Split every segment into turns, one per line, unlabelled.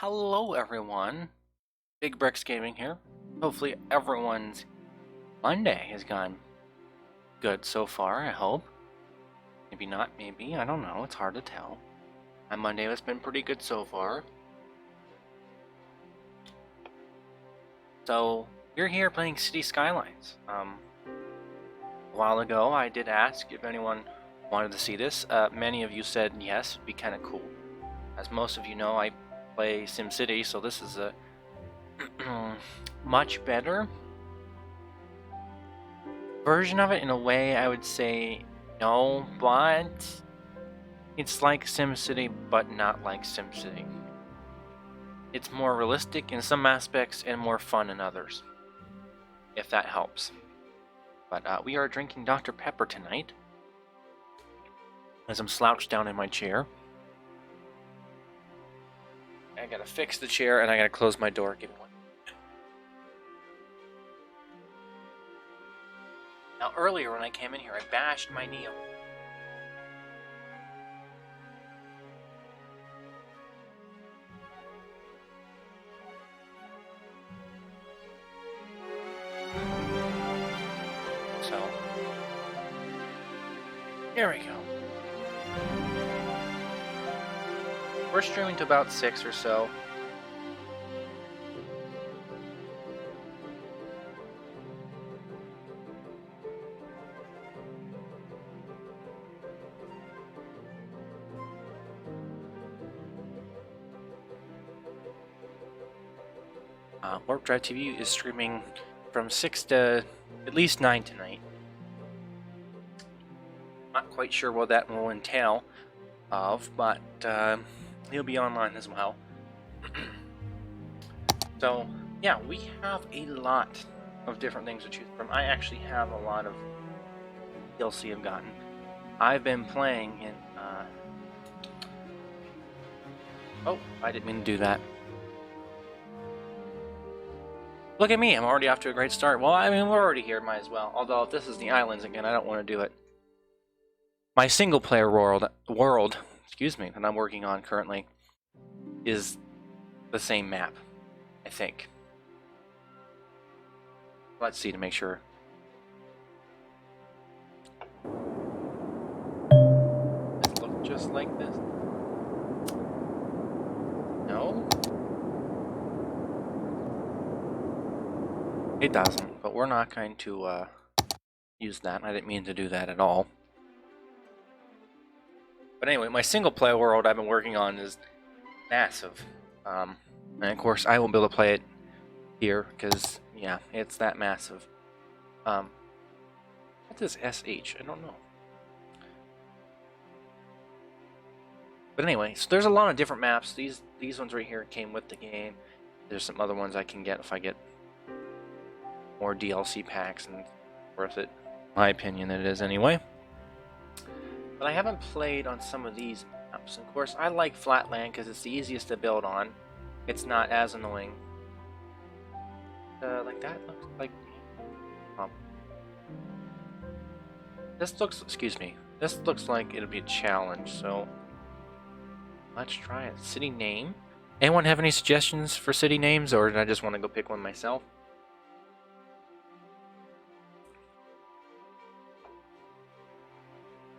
Hello everyone, Big Bricks Gaming here. Hopefully everyone's Monday has gone good so far, I hope. Maybe not, maybe, I don't know, it's hard to tell. My Monday has been pretty good so far. So, we're here playing City Skylines. A while ago I did ask if anyone wanted to see this. Many of you said yes, it'd be kind of cool. As most of you know, I play SimCity, so this is a much better version of it. In a way, I would say no, but it's like SimCity, but not like SimCity. It's more realistic in some aspects and more fun in others, if that helps. But we are drinking Dr. Pepper tonight, as I'm slouched down in my chair. I gotta fix the chair and I gotta close my door. Give me one. Now, earlier when I came in here, I bashed my knee. So, here we go. We're streaming to about 6 or so. Warp Drive TV is streaming from 6 to at least 9 tonight. Not quite sure what that will entail but he'll be online as well. So yeah, we have a lot of different things to choose from. I actually have a lot of DLC I've gotten. I've been playing in oh, I didn't mean to do that. Look at me, I'm already off to a great start. Well, I mean, we're already here, might as well. Although, if this is the islands again, I don't want to do it. My single-player world, excuse me, that I'm working on currently, is the same map, I think. Let's see to make sure. Does it look just like this? No? It doesn't, but we're not going to use that. I didn't mean to do that at all. But anyway, my single-player world I've been working on is massive. And of course, I won't be able to play it here, because, yeah, it's that massive. What is SH? I don't know. But anyway, so there's a lot of different maps. These ones right here came with the game. There's some other ones I can get if I get more DLC packs, and worth it, in my opinion, it is anyway. But I haven't played on some of these maps. Of course, I like Flatland because it's the easiest to build on. It's not as annoying. Like that looks like. This looks. Excuse me. This looks like it'll be a challenge. So let's try it. City name. Anyone have any suggestions for city names, or did I just want to go pick one myself?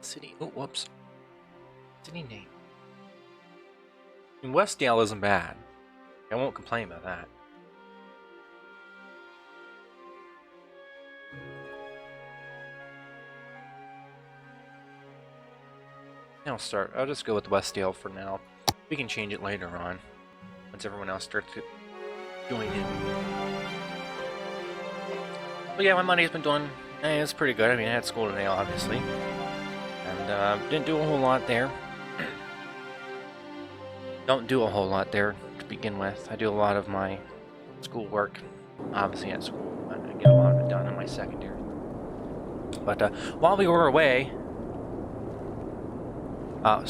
City. Oh, whoops. City name. I mean, Westdale isn't bad. I won't complain about that. I'll just go with Westdale for now. We can change it later on, once everyone else starts to join in. But yeah, my Monday's been doing, it's pretty good. I mean, I had school today, obviously. And didn't do a whole lot there. Don't do a whole lot there to begin with. I do a lot of my schoolwork, obviously at school. I get a lot of it done in my secondary. But while we were away, I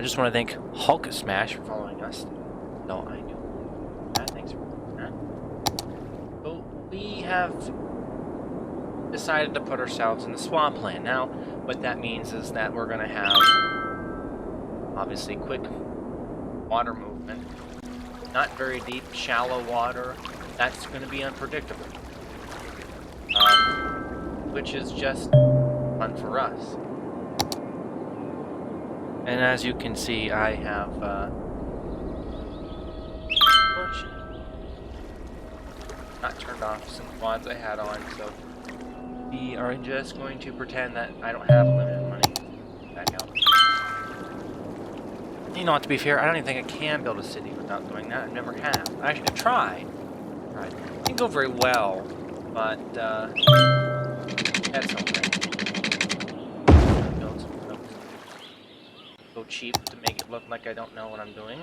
just want to thank Hulk Smash for following us. No, I knew that. Thanks for that. So we have decided to put ourselves in the swampland. Now, what that means is that we're going to have, obviously, quick water movement. Not very deep, shallow water. That's going to be unpredictable. Which is just fun for us. And as you can see, I have not turned off some quads I had on, so we are just going to pretend that I don't have limited money. Back out. You know what, to be fair, I don't even think I can build a city without doing that. I never have. Actually, I've tried. It didn't go very well, but that's okay. Build some roads. Go cheap to make it look like I don't know what I'm doing.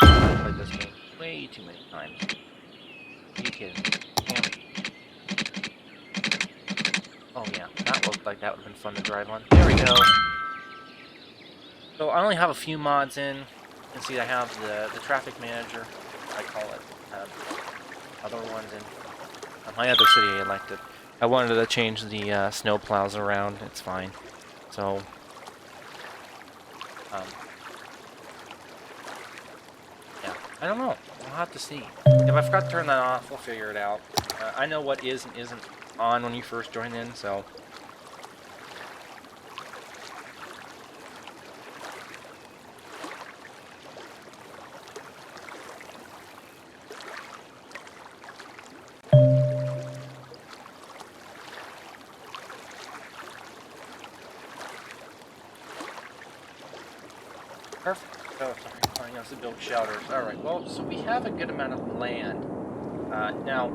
I've played this game way too many times. Are you kidding? Damn. Oh yeah, that looked like that would have been fun to drive on. There we go. So I only have a few mods in. You can see I have the traffic manager, I call it. Other ones in my other city I liked it. I wanted to change the snow plows around. It's fine. So yeah, I don't know. We'll have to see. If I forgot to turn that off, we'll figure it out. I know what is and isn't on when you first join in, so. Perfect. Oh, sorry. Telling us to build shelters. Alright, well, so we have a good amount of land. Now,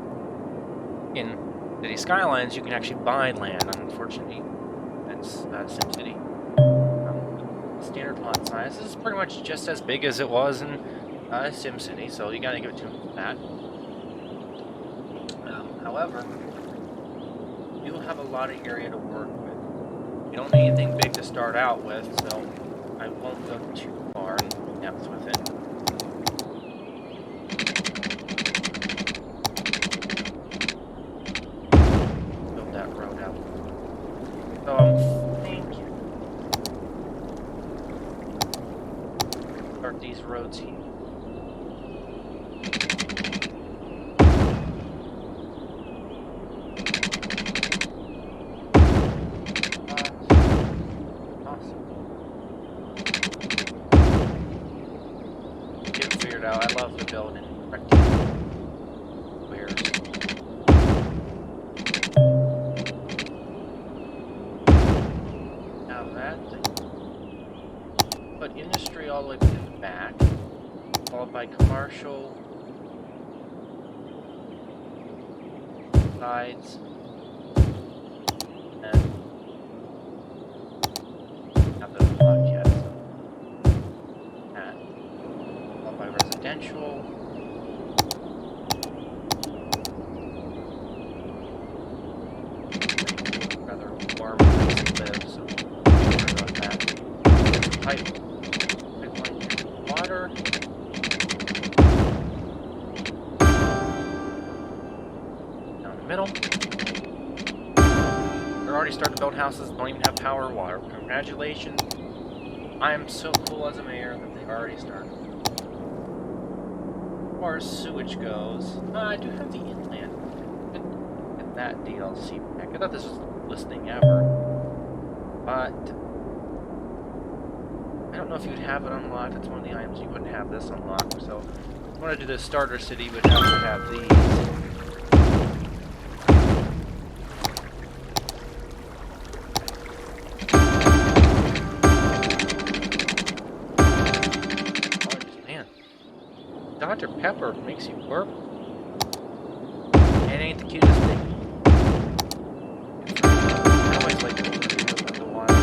in City Skylines, you can actually buy land. Unfortunately, that's SimCity. Standard lot size. This is pretty much just as big as it was in SimCity, so you gotta give it to them for that. However, you have a lot of area to work with. You don't need anything big to start out with, so I won't go too far in depth with it. Build that road out. So I'm thinking start these roads here. I love the building rectangle squares. Now that put industry all the way to the back, followed by commercial sides, and not that it's locked yet. By residential. Rather warm place to live, so don't worry about that. Pipeline water. Down the middle. They're already starting to build houses that don't even have power or water. Congratulations. I am so cool as a mayor that they already started. As far as sewage goes, I do have the inland. Get that DLC back. I thought this was the coolest thing ever, but I don't know if you'd have it unlocked. It's one of the items you wouldn't have this unlocked. So, if you want to do the starter city, would have to have these. Dr. Pepper makes you burp. It ain't the cutest thing. I always like to open the water.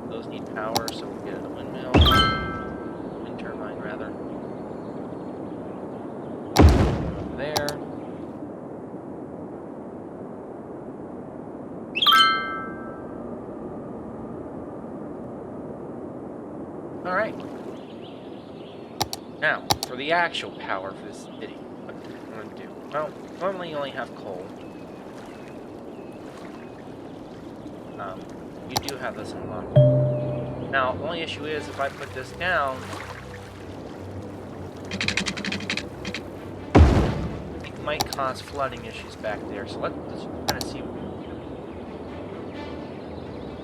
Those need power, so we'll get a windmill. Wind turbine, rather. One over there. Alright. Now, for the actual power for this city, what I'm going to do? Well, normally you only have coal. You do have this unlocked. Now, the only issue is if I put this down, it might cause flooding issues back there. So let's kind of see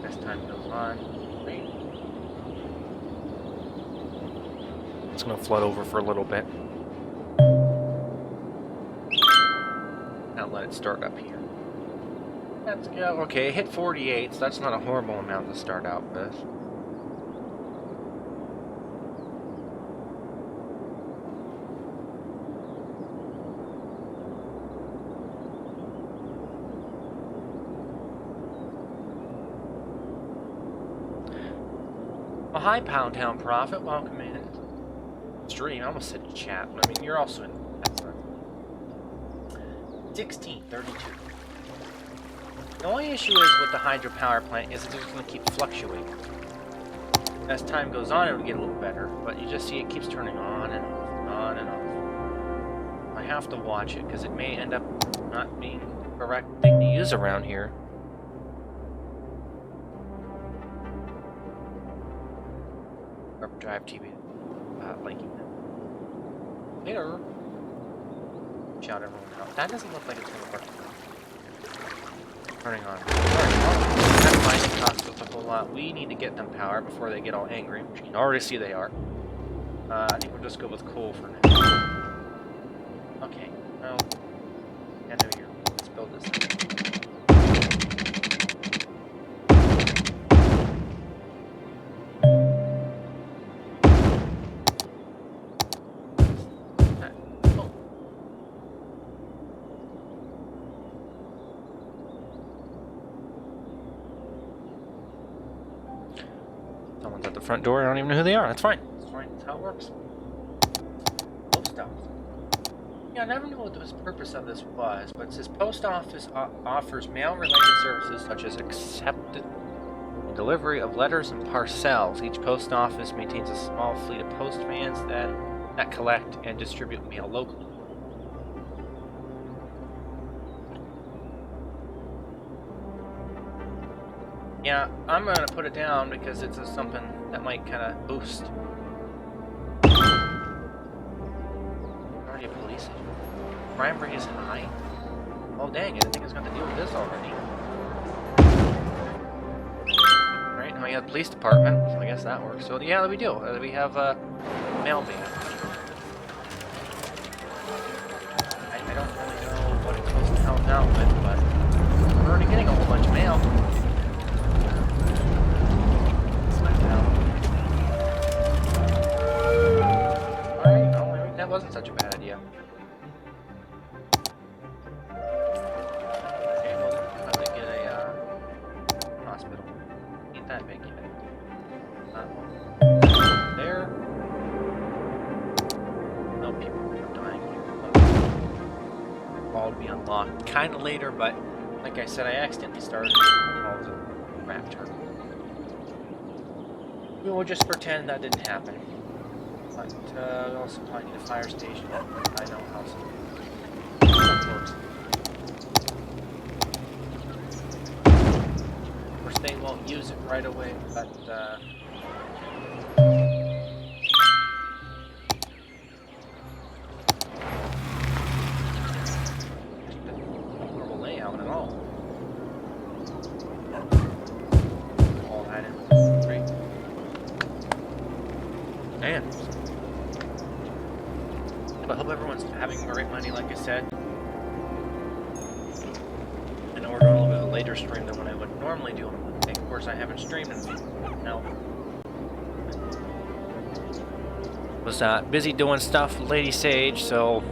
as time goes on. It's going to flood over for a little bit. Now let it start up here. That's good. Okay, it hit 48, so that's not a horrible amount to start out with. Well, hi, Pound Town Prophet. Welcome in. Stream. I almost said chat. I mean, you're also in. That's right. 1632. The only issue is with the hydropower plant is it's just going to keep fluctuating. As time goes on, it'll get a little better, but you just see it keeps turning on and off, on and off. I have to watch it because it may end up not being the correct thing to use around here. Drive TV, liking that. There. Shout everyone out. That doesn't look like it's gonna work. Turning on. Alright, well, that might cost us a whole lot. We need to get them power before they get all angry, which you can already see they are. I think we'll just go with coal for now. Okay, well, end of here. Let's build this thing. Someone's at the front door. I don't even know who they are. That's fine. That's fine. That's how it works. Post office. Yeah, I never knew what the purpose of this was, but it says post office offers mail-related services such as acceptance and delivery of letters and parcels. Each post office maintains a small fleet of postvans that collect and distribute mail locally. Yeah, I'm gonna put it down because it's something that might kind of boost. Already a police agent. Crime rate is high. Oh dang! I didn't think I was going to deal with this already. Right now we have the police department, so I guess that works. So yeah, we do. We have a mail van. I don't really know what it's supposed to help out with, but we're already getting a whole bunch of mail. Alright, well, maybe that wasn't such a bad idea. Okay, well, we'll have to get a hospital. Ain't that big yet. There. No people are dying here. Wall will be unlocked kind of later, but like I said, I accidentally started all the raptor. We will just pretend that didn't happen. But we also probably need a fire station. I know how that works. Of course, they won't use it right away, but horrible layout at all. All that in great. Man. I hope everyone's having the right money, like I said. I know we're doing a little bit of a later stream than what I would normally do on a Monday. Of course, I haven't streamed in now. Was busy doing stuff with Lady Sage, so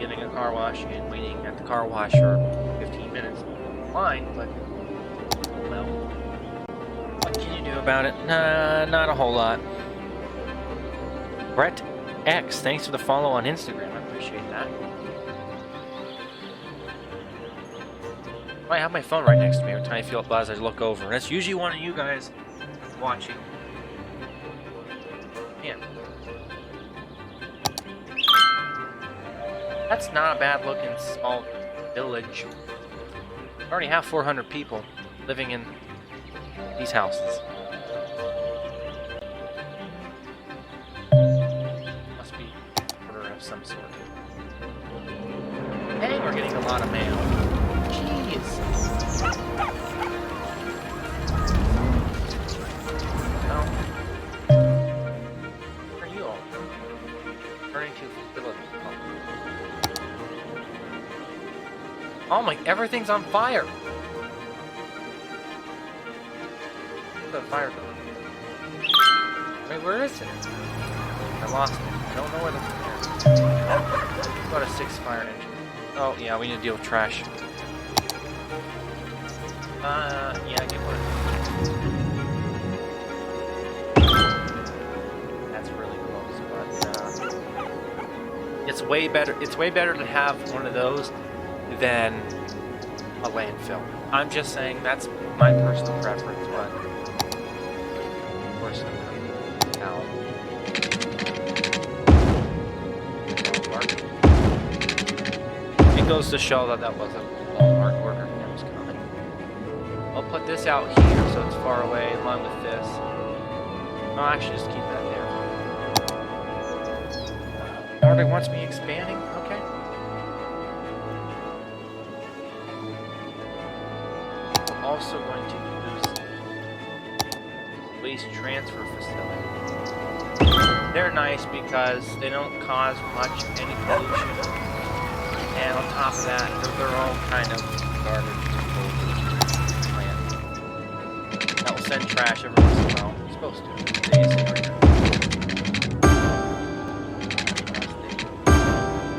getting a car wash and waiting at the car wash for 15 minutes. Fine, but well, what can you do about it? Not a whole lot. Brett X, thanks for the follow on Instagram. I appreciate that. I have my phone right next to me every time I feel buzz. I look over. That's usually one of you guys watching. Yeah. That's not a bad looking small village. I already have 400 people living in these houses. some sort. Hey, we're getting a lot of mail. Jeez. Well, where are you all? Turning to facility. Oh my, everything's on fire. Where's the fire going? Wait, where is it? I lost it. I don't know where the fire is. About a 6 fire engine. Oh, yeah, we need to deal with trash. Yeah, get one. That's really close, but, it's way better to have one of those than a landfill. I'm just saying that's my personal preference, but of course I'm now. It goes to show that that wasn't a Walmart order that was coming. I'll put this out here so it's far away along with this. I'll actually just keep that there. Nobody wants me expanding? Okay. I'm also going to use waste transfer facility. They're nice because they don't cause much any pollution. And on top of that, they're their own kind of garbage plant. That will send trash every once in a while. It's supposed to.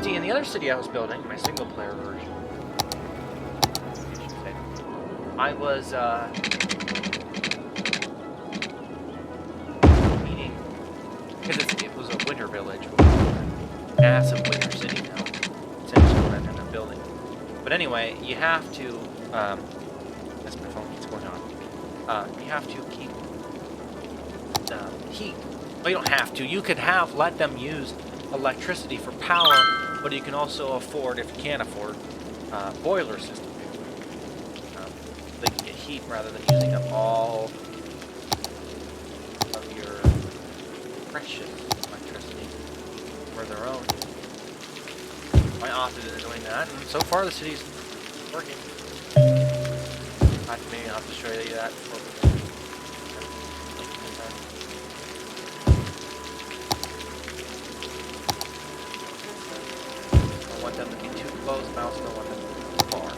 See, in the other city I was building, my single player version, I was meaning, because it was a winter village, massive winter city now. Essentially what I ended up building. But anyway, you have to, as my phone keeps going on, you have to keep heat. Well, you don't have to. You could let them use electricity for power, but you can also afford, if you can't afford, boiler system. They can get heat rather than using up all of your precious electricity for their own. I opted into doing that, and so far the city's working. Maybe I'll have to show you that before we I don't want them to be too close, but I also don't want them to be too far.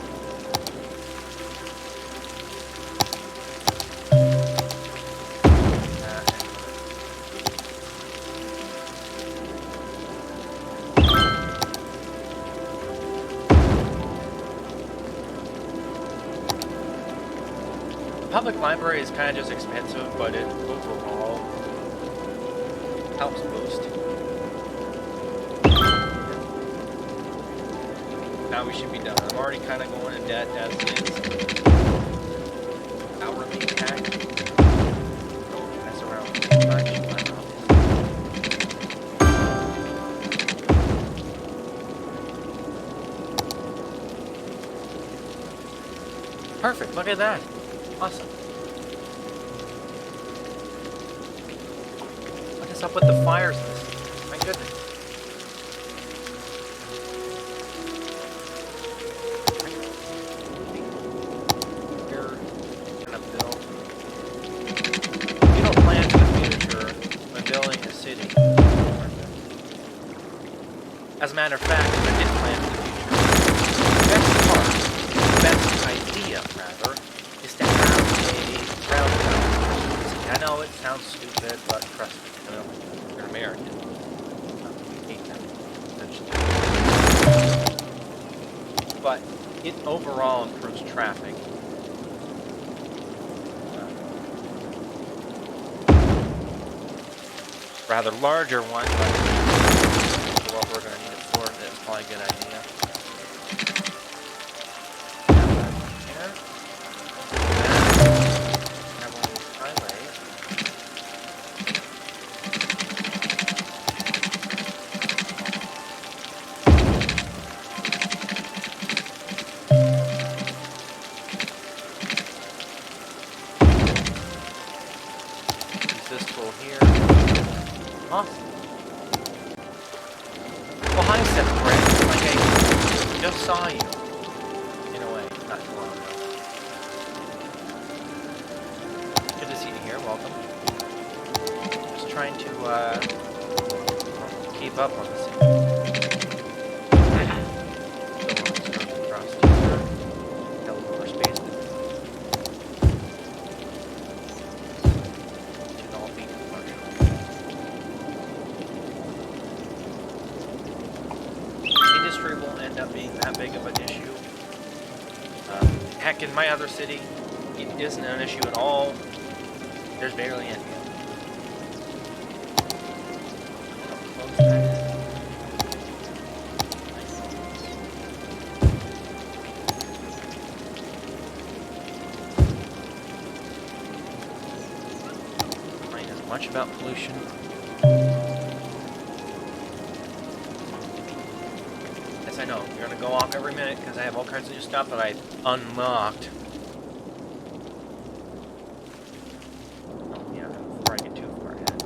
Public library is kind of just expensive, but it overall helps boost. Now we should be done. I'm already kind of going in debt as is. Our main tax. Don't mess around too much. Perfect. Look at that. Awesome. What is up with the fires in this? My goodness. We're gonna build. You don't plan for the future when building a city. As a matter of fact, I did plan for the future. The best idea, rather, is to have a roundabout. I know it sounds stupid, but trust me, you're American. We hate them, essentially. But it overall improves traffic. Rather larger one, but for what we're going to need it for, it's probably a good idea. Awesome. Well, just saw you. In a way, not too long ago. Good to see you here. Welcome. Just trying to keep up on this. Heck, in my other city, it isn't an issue at all. There's barely any. Mind as much about pollution. I know, you're gonna go off every minute because I have all kinds of new stuff that I've unlocked. Oh, yeah, before I get too far ahead.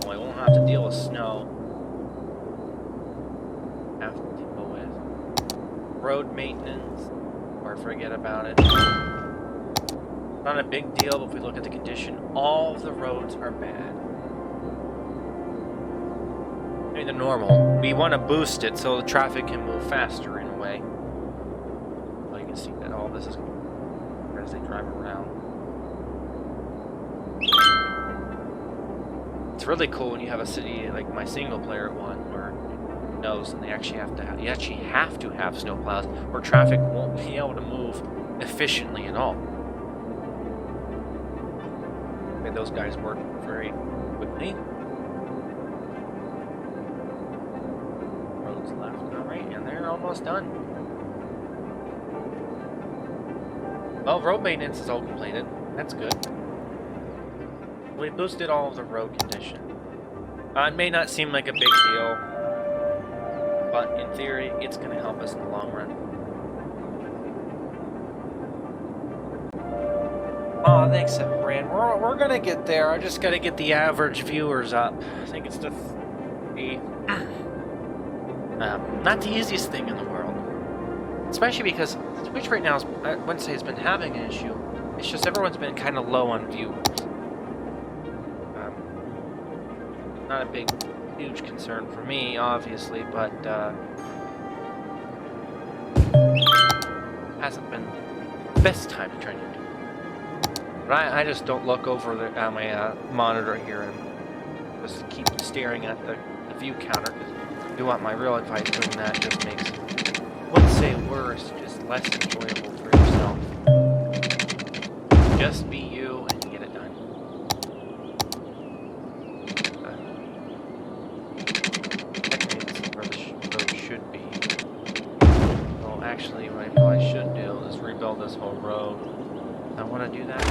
Well, I won't have to deal with snow. Have to deal with road maintenance, or forget about it. Not a big deal, but if we look at the condition, all of the roads are bad. The normal. We want to boost it so the traffic can move faster in a way. Well, you can see that all this is as they drive around. It's really cool when you have a city like my single player one where it knows and they actually have to have snowplows or traffic won't be able to move efficiently at all. And those guys work very quickly. Left and right, and they're almost done. Well, road maintenance is all completed. That's good. We boosted all of the road condition. It may not seem like a big deal, but in theory, it's going to help us in the long run. Oh, thanks, Brand. We're going to get there. I just got to get the average viewers up. I think it's the not the easiest thing in the world. Especially because Twitch right now, I wouldn't say has been having an issue. It's just everyone's been kind of low on viewers. Not a big, huge concern for me, obviously, but hasn't been the best time to try to do it. But I just don't look over at my monitor here and just keep staring at the view counter. If you want my real advice, doing that just makes, I wouldn't say worse, just less enjoyable for yourself. Just be you and get it done. Technically, this is where the road should be. Well, actually, what I probably should do is rebuild this whole road. I want to do that.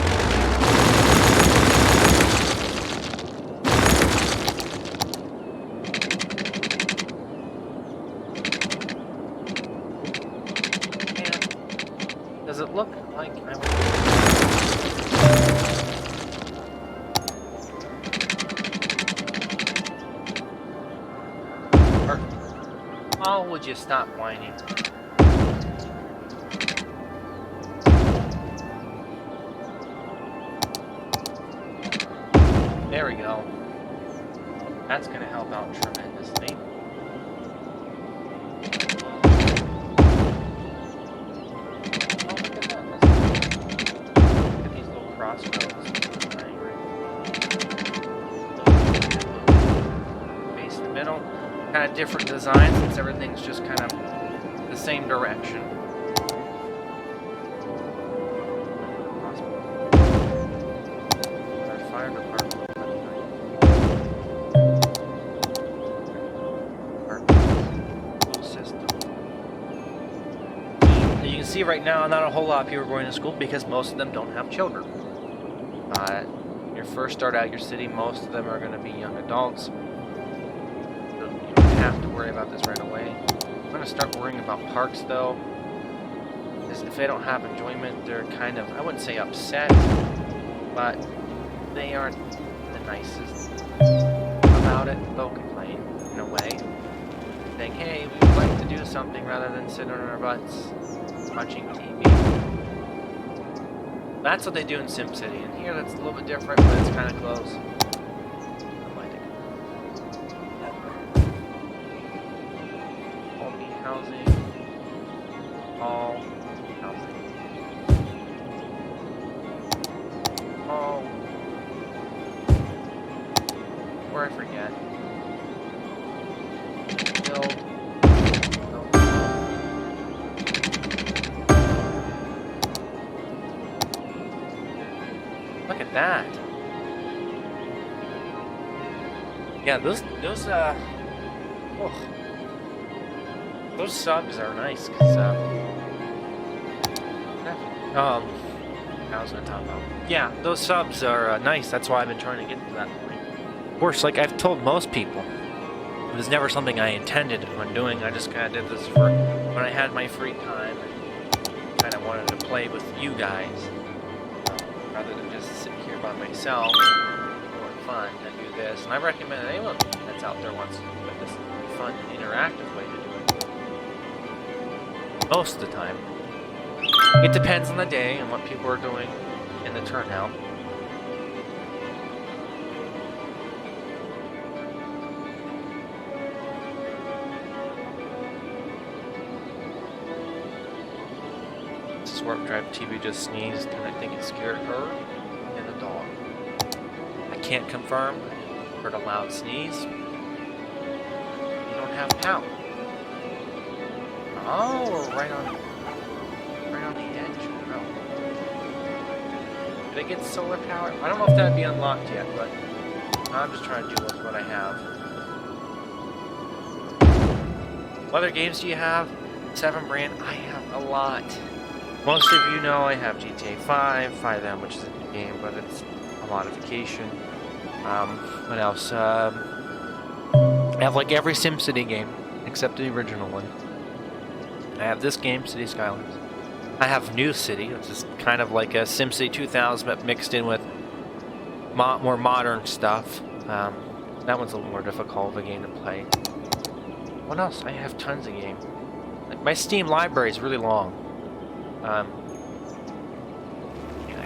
Does it look like I would... Oh, would you stop whining? There we go. That's going to help out tremendously. Base in the middle, kind of different design since everything's just kind of the same direction. Our fire department. Our school system. You can see right now, not a whole lot of people are going to school because most of them don't have children. Your first start out your city, most of them are going to be young adults. You don't have to worry about this right away. I'm going to start worrying about parks though. Because if they don't have enjoyment, they're kind of, I wouldn't say upset, but they aren't the nicest about it. They'll complain in a way. saying, hey, we would like to do something rather than sit on our butts watching TV. That's what they do in SimCity. And here that's a little bit different, but it's kind of close. All B housing. All housing. All. Or I forget. Build. Look at that. Yeah, those subs are nice, cause I was gonna talk about. Yeah, those subs are nice. That's why I've been trying to get to that point. Of course, like I've told most people, it was never something I intended on doing. I just kind of did this for when I had my free time and kind of wanted to play with you guys rather than just sit here by myself doing fun and do this. And I recommend anyone that's out there wants to do this fun, interactive way to do it. Most of the time. It depends on the day and what people are doing in the turnout. This is Warp Drive TV just sneezed and I think it scared her and the dog. I can't confirm. I heard a loud sneeze. You don't have power. Oh, we're right on the edge. Oh. Did it get solar power? I don't know if that'd be unlocked yet, but I'm just trying to do with what I have. What other games do you have? 7 brand? I have a lot. Most of you know I have GTA 5, 5M, which is a new game, but it's a modification. What else? I have like every SimCity game, except the original one. I have this game, City Skylines. I have New City, which is kind of like a SimCity 2000, but mixed in with more modern stuff. That one's a little more difficult of a game to play. What else? I have tons of games. Like my Steam library is really long. I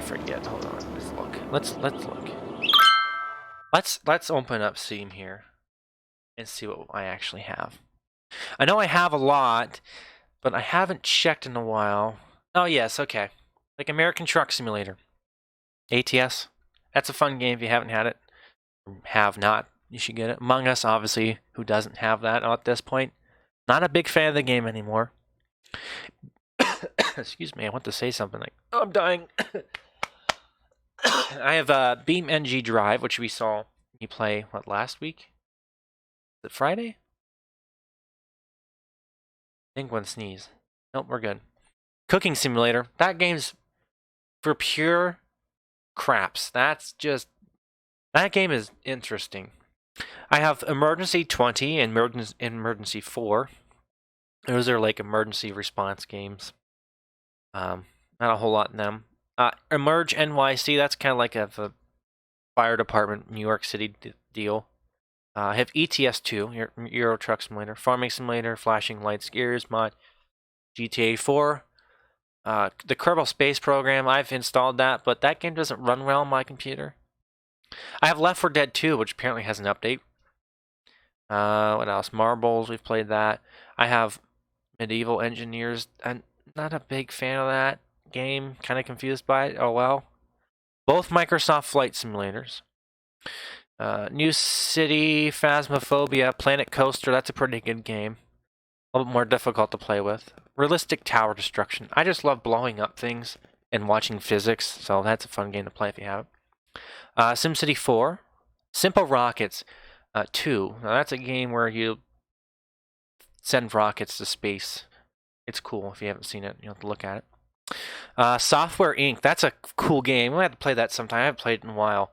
forget. Hold on. Let's look. Let's look. Let's open up Steam here and see what I actually have. I know I have a lot, but I haven't checked in a while. Oh yes, okay. Like American Truck Simulator. ATS. That's a fun game if you haven't had it. Have not. You should get it. Among Us, obviously, who doesn't have that at this point. Not a big fan of the game anymore. Excuse me, I want to say something like, oh, I'm dying. I have Beam NG Drive, which we saw you play, what, last week? Is it Friday? I think one sneeze. Nope, we're good. Cooking Simulator. That game's for pure craps. That game is interesting. I have Emergency 20 and Emergency 4. Those are like emergency response games. Not a whole lot in them. Emerge NYC, that's kind of like a fire department, New York City deal. I have ETS2, Euro Truck Simulator, Farming Simulator, Flashing Lights, Gears mod, GTA 4. The Kerbal Space Program, I've installed that, but that game doesn't run well on my computer. I have Left 4 Dead 2, which apparently has an update. What else? Marbles, we've played that. I have Medieval Engineers. I'm not a big fan of that game. Kind of confused by it. Oh well. Both Microsoft Flight Simulators. New City, Phasmophobia, Planet Coaster. That's a pretty good game. A little bit more difficult to play with. Realistic Tower Destruction. I just love blowing up things and watching physics, so that's a fun game to play if you have it. SimCity 4. Simple Rockets 2. Now that's a game where you send rockets to space. It's cool. If you haven't seen it, you'll have to look at it. Software Inc. That's a cool game. We'll have to play that sometime. I haven't played it in a while.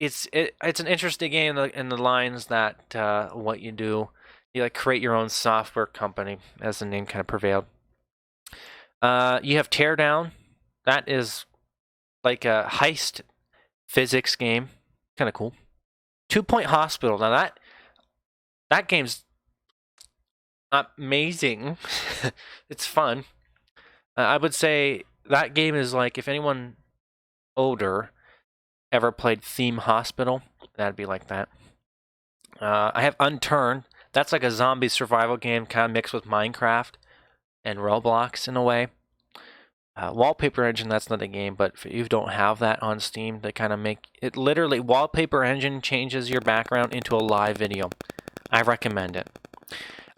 It's an interesting game in the lines that what you do. You like create your own software company, as the name kind of prevailed. You have Teardown. That is like a heist physics game. Kind of cool. 2 Point Hospital. Now that game's Not amazing. It's fun. I would say that game is like, if anyone older ever played Theme Hospital, that'd be like that. I have Unturned. That's like a zombie survival game, kind of mixed with Minecraft and Roblox in a way. Wallpaper Engine, that's not a game, but if you don't have that on Steam, they kind of make it literally, Wallpaper Engine changes your background into a live video. I recommend it.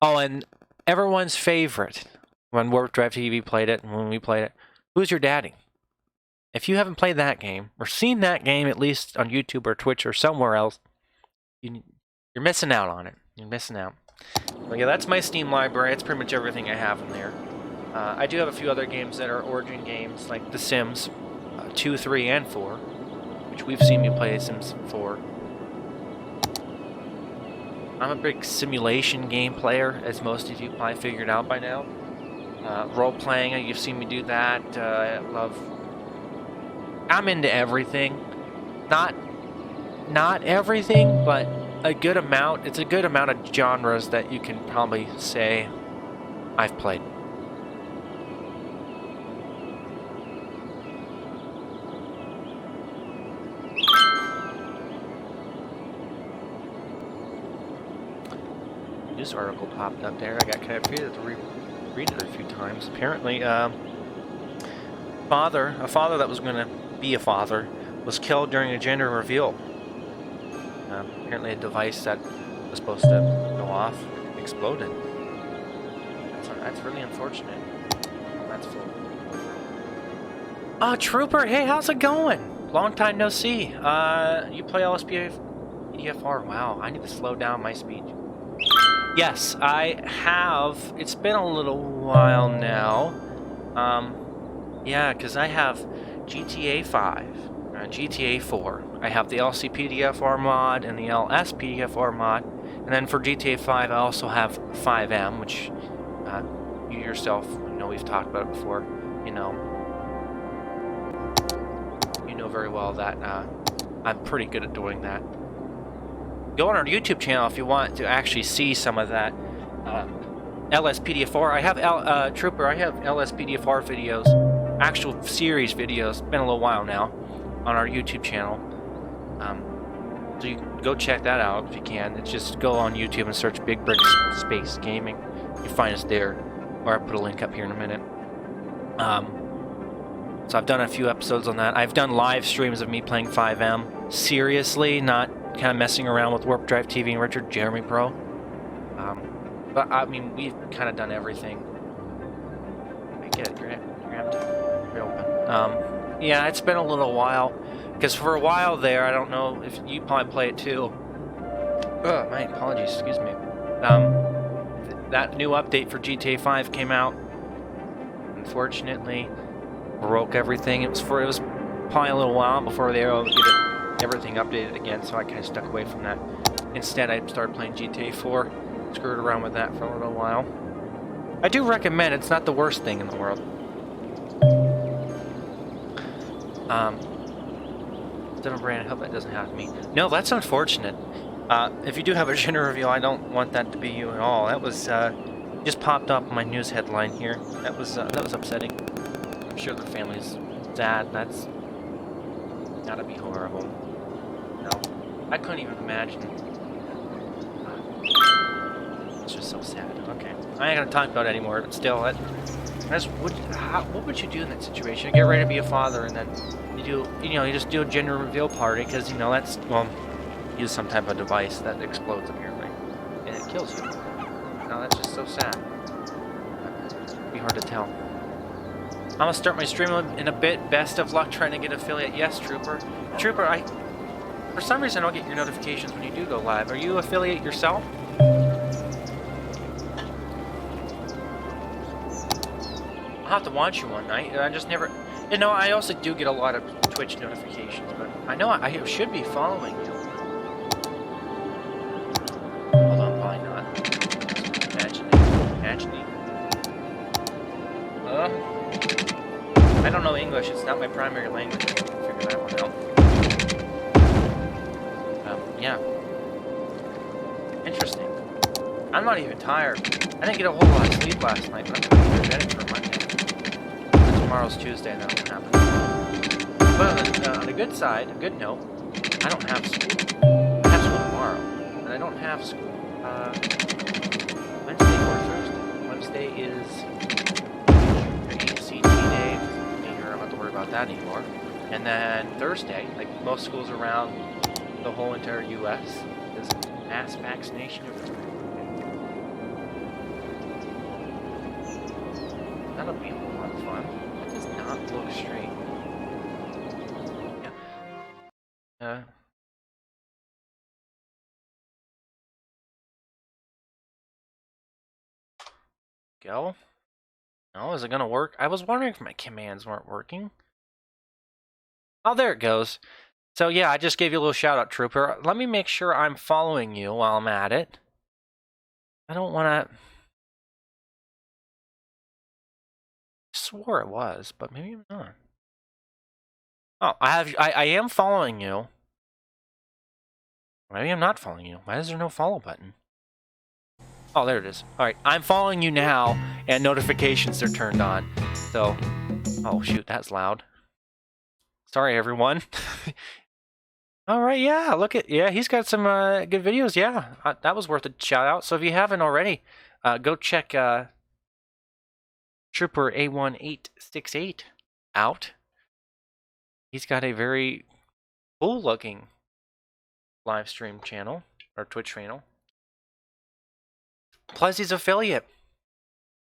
Oh, and everyone's favorite, when Warp Drive TV played it, and when we played it, Who's Your Daddy? If you haven't played that game, or seen that game at least on YouTube or Twitch or somewhere else, you're missing out on it. You're missing out. Well, yeah, that's my Steam library. It's pretty much everything I have in there. I do have a few other games that are Origin games, like The Sims 2, 3, and 4, which we've seen me play Sims 4. I'm a big simulation game player, as most of you probably figured out by now. Role-playing, you've seen me do that. I'm into everything. Not everything, but a good amount. It's a good amount of genres that you can probably say I've played. News article popped up there. I got kind of creative to read it a few times. Apparently, a father that was going to be a father was killed during a gender reveal. Apparently, a device that was supposed to go off exploded. That's really unfortunate. That's full. Oh, Trooper! Hey, how's it going? Long time no see. You play LSPDFR? Wow, I need to slow down my speech. Yes, I have. It's been a little while now. Yeah, because I have GTA 5, GTA 4. I have the LCPDFR mod and the LSPDFR mod. And then for GTA 5, I also have 5M, which you yourself, we've talked about it before. You know very well that I'm pretty good at doing that. Go on our YouTube channel if you want to actually see some of that LSPDFR. I have Trooper. I have LSPDFR videos, actual series videos. It's been a little while now on our YouTube channel. So you can go check that out if you can. It's just go on YouTube and search Big Brick Space Gaming. You find us there, or I'll put a link up here in a minute. So I've done a few episodes on that. I've done live streams of me playing 5M. Seriously, not kind of messing around with Warp Drive TV and Richard Jeremy Pro. But I mean, we've kind of done everything. I get it, grabbed it. Reopen. Yeah, it's been a little while. Because for a while there, I don't know if you probably play it too. My apologies, excuse me. That new update for GTA 5 came out. Unfortunately, broke everything. It was probably a little while before they were able to get everything updated again, so I kind of stuck away from that. Instead, I started playing GTA 4, screwed around with that for a little while. I do recommend it. It's not the worst thing in the world. Brand, I hope that doesn't happen to me. No, that's unfortunate. If you do have a gender reveal, I don't want that to be you at all. That was just popped up on my news headline here. That was upsetting. I'm sure the family's sad. That's gotta be horrible. No, I couldn't even imagine. It's just so sad. Okay, I ain't gonna talk about it anymore. But still, what would you do in that situation? You get ready to be a father, and then you just do a gender reveal party because that's use some type of device that explodes apparently, and it kills you. No, that's just so sad. It'd be hard to tell. I'm gonna start my stream in a bit. Best of luck trying to get affiliate. Yes, Trooper. Trooper, for some reason I don't get your notifications when you do go live. Are you affiliate yourself? I'll have to watch you one night. I just never... I also do get a lot of Twitch notifications, but I know I should be following you. Hold on, probably not. Imagining. I don't know English. It's not my primary language. I can figure that one out. Yeah. Interesting. I'm not even tired. I didn't get a whole lot of sleep last night, but I'm pretty energetic for Monday. Tomorrow's Tuesday, and that won't happen. But on the good side, a good note, I don't have school. I have school tomorrow, and I don't have school Wednesday or Thursday. Wednesday is your ECT day, and you don't have to worry about that anymore. And then Thursday, like most schools around the whole entire U.S., is mass vaccination. That'll be a whole lot of fun. That does not look straight. Yeah. Go. No, is it gonna work? I was wondering if my commands weren't working. Oh, there it goes. So yeah, I just gave you a little shout out, Trooper. Let me make sure I'm following you while I'm at it. I don't want to. Swore it was, but maybe I'm not. Oh, I am following you. Maybe I'm not following you. Why is there no follow button? Oh, there it is. All right, I'm following you now, and notifications are turned on. So, oh shoot, that's loud. Sorry, everyone. All right, yeah, look at, yeah, he's got some good videos. Yeah, that was worth a shout out. So if you haven't already, go check Trooper A1868 out. He's got a very cool looking live stream channel or Twitch channel. Plus, he's affiliate.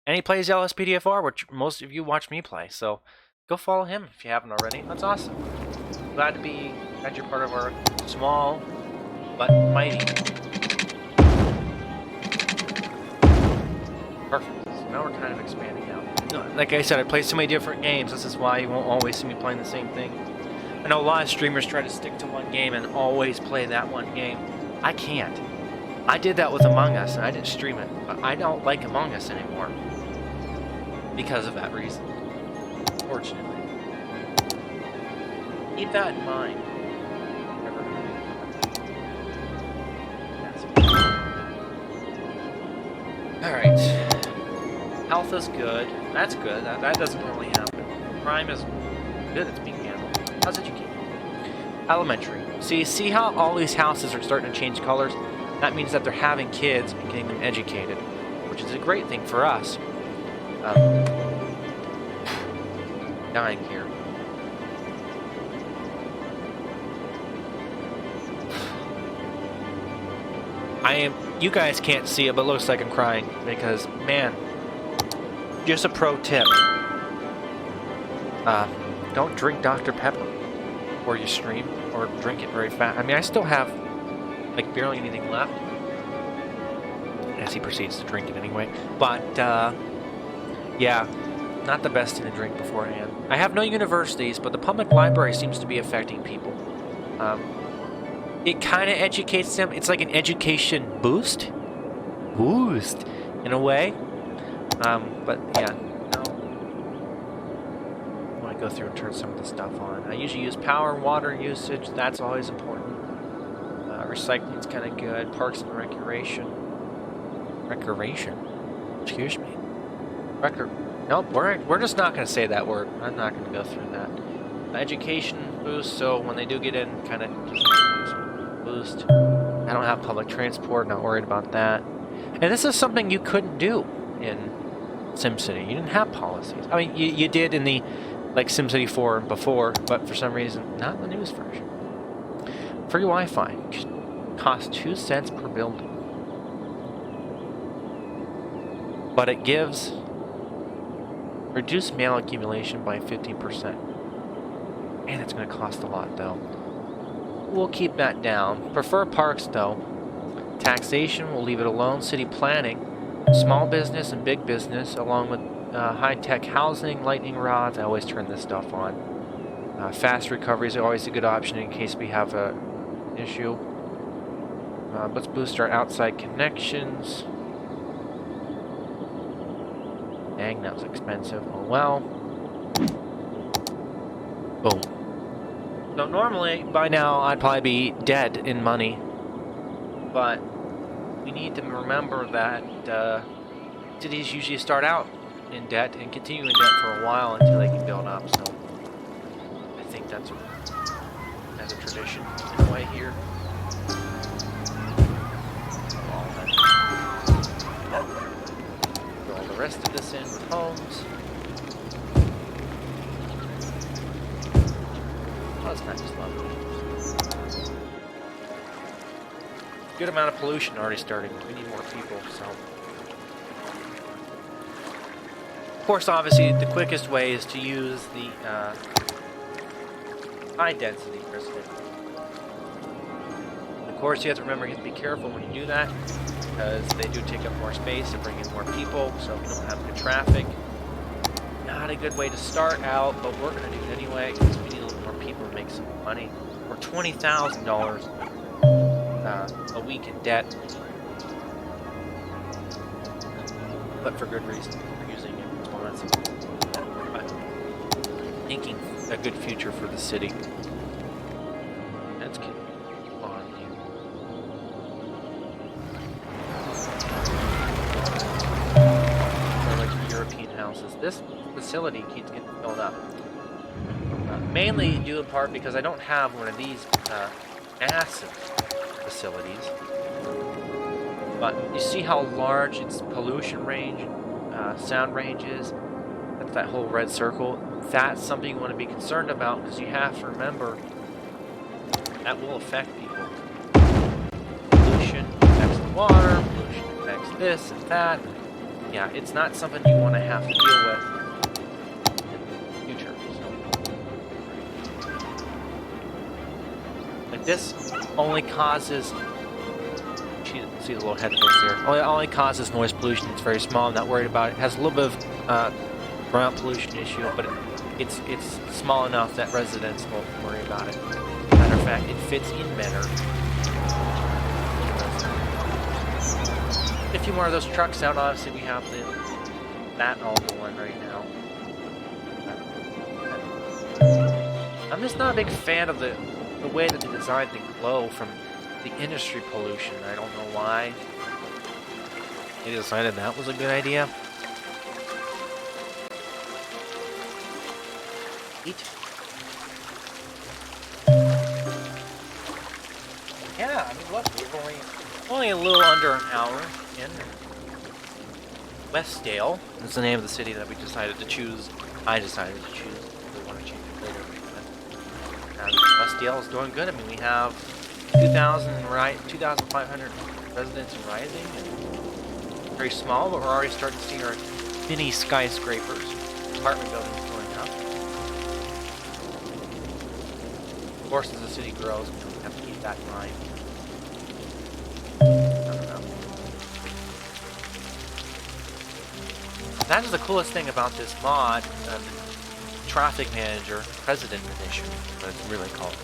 And he plays LSPDFR, which most of you watch me play. So go follow him if you haven't already. That's awesome. Glad you're part of our small but mighty. Perfect. So now we're kind of expanding out. Like I said, I play so many different games. This is why you won't always see me playing the same thing. I know a lot of streamers try to stick to one game and always play that one game. I can't. I did that with Among Us, and I didn't stream it. But I don't like Among Us anymore because of that reason. Fortunately. Keep that in mind. Alright. Health is good. That's good. That doesn't really happen. Crime is good. It's being handled. How's education? Elementary. See how all these houses are starting to change colors? That means that they're having kids and getting them educated, which is a great thing for us. Dying here. You guys can't see it, but it looks like I'm crying because, man, just a pro tip. Don't drink Dr. Pepper before you stream, or drink it very fast. I mean, I still have, like, barely anything left, as he proceeds to drink it anyway. But, yeah, not the best thing to drink beforehand. I have no universities, but the public library seems to be affecting people. It kind of educates them. It's like an education boost, in a way. But yeah, no. I want to go through and turn some of the stuff on. I usually use power and water usage. That's always important. Recycling is kind of good. Parks and recreation. Excuse me. Nope, we're just not going to say that word. I'm not going to go through that. Education boost, so when they do get in, kind of just boost. I don't have public transport, not worried about that. And this is something you couldn't do in SimCity. You didn't have policies. I mean, you did in the, like, SimCity 4 before, but for some reason, not in the newest version. Free Wi-Fi. Costs 2 cents per building. But it gives reduced mail accumulation by 15%. And it's going to cost a lot, though. We'll keep that down. Prefer parks, though. Taxation, we'll leave it alone. City planning, small business and big business, along with high-tech housing, lightning rods. I always turn this stuff on. Fast recovery is always a good option in case we have an issue. Let's boost our outside connections. Dang, that was expensive. Oh well. Boom. So normally, by now, I'd probably be dead in money. But we need to remember that cities usually start out in debt and continue in debt for a while until they can build up. So I think that's as a tradition in a way here. Fill all the rest of this in with homes. Oh, that's not just lovely. Good amount of pollution already starting. We need more people, so. Of course, obviously, the quickest way is to use the high density resident. Of course, you have to remember, you have to be careful when you do that, because they do take up more space and bring in more people, so you don't have good traffic. Not a good way to start out, but we're going to do it anyway, because we need a little more people to make some money. We're $20,000 a week in debt, but for good reason. We're using it. But thinking a good future for the city. Let's get on here. Like European houses. This facility keeps getting filled up. Mainly due in part because I don't have one of these massive facilities. But you see how large its pollution range, sound range is? That's that whole red circle. That's something you want to be concerned about, because you have to remember that will affect people. Pollution affects the water, pollution affects this and that. Yeah, it's not something you want to have to deal with in the future. So. Like this only causes, see the little headphones there, only causes noise pollution. It's very small. I'm not worried about it. It has a little bit of ground pollution issue, but it's small enough that residents won't worry about it. Matter of fact, it fits in better. A few more of those trucks out. Obviously, we have that all going right now. I'm just not a big fan of the way that they designed the glow from the industry pollution. I don't know why they decided that was a good idea. Yeah, I mean, look, we're only a little under an hour in. Westdale is the name of the city that we decided to choose. I decided to choose. We want to change it later. But Westdale is doing good. I mean, we have 2,500 residents and rising. And very small, but we're already starting to see our mini skyscrapers, apartment buildings going up. Of course, as the city grows, we have to keep that in mind. I don't know. That is the coolest thing about this mod, the Traffic Manager President Edition, what it's really called.